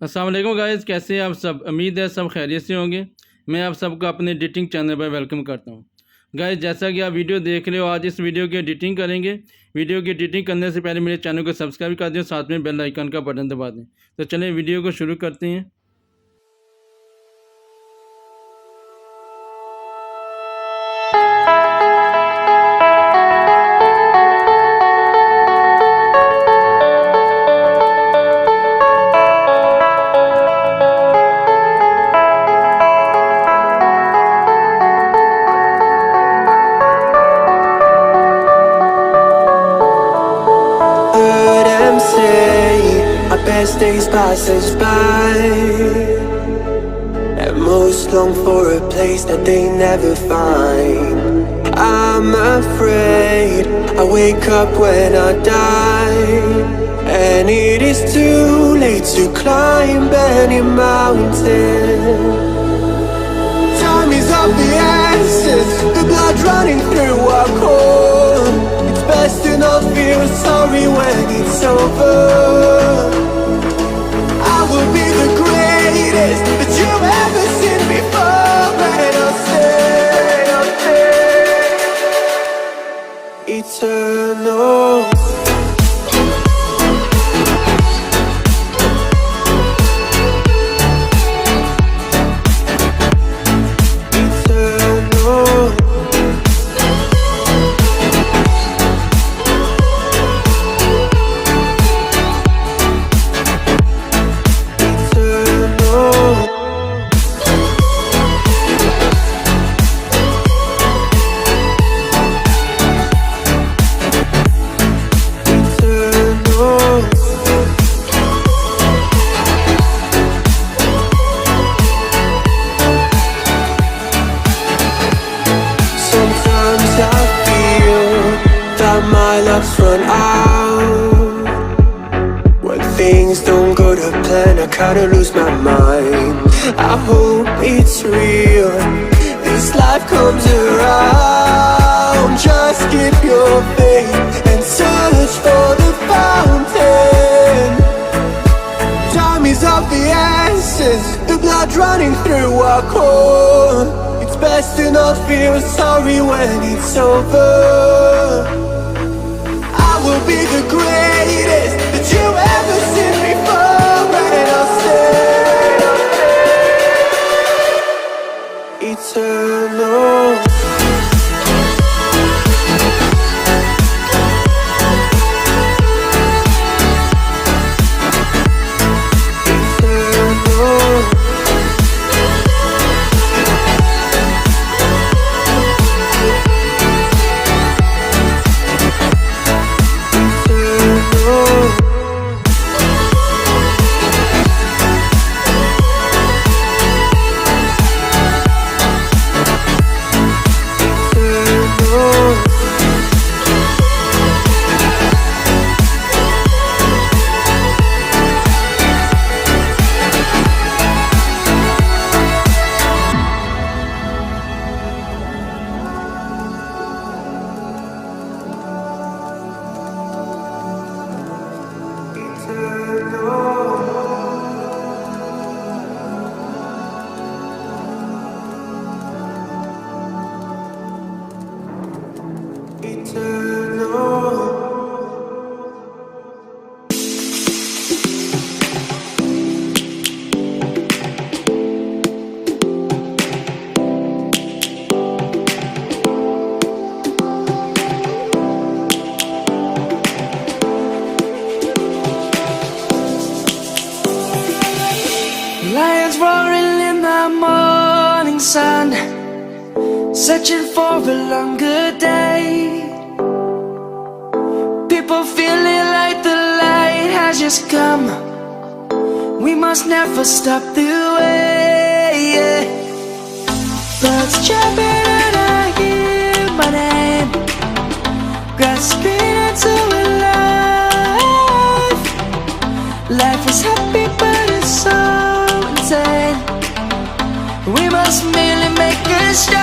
अस्सलाम वालेकुम गाइस, कैसे हैं आप सब। उम्मीद है सब खैरियत से होंगे। मैं आप सबको अपने एडिटिंग चैनल पर वेलकम करता हूं। गाइस, जैसा कि आप वीडियो देख रहे हो, आज इस वीडियो की एडिटिंग करेंगे। वीडियो की एडिटिंग करने से पहले मेरे चैनल को सब्सक्राइब कर दें, साथ में बेल आइकन का बटन दबा दें। तो चलें वीडियो को शुरू करते हैं। Best days pass us by, and most long for a place that they never find. I'm afraid I wake up when I die, and it is too late to climb any mountain. Time is of the essence, the blood running through our core. It's best to not feel sorry when it's over. I will be the greatest that you've ever seen before, and I'll stay eternal. My love's run out. When things don't go to plan, I kinda lose my mind. I hope it's real, this life comes around. Just keep your faith and search for the fountain. Time is of the essence, the blood running through our core. It's best to not feel sorry when it's over. Will be the greatest that you've ever seen before, and I'll stay eternal. Lions roaring in the morning sun, searching for a longer day. People feeling like the light has just come. We must never stop the way. Birds chirping and I hear my name, grasping into a life. Life is happy but it's so insane. We must merely make a start.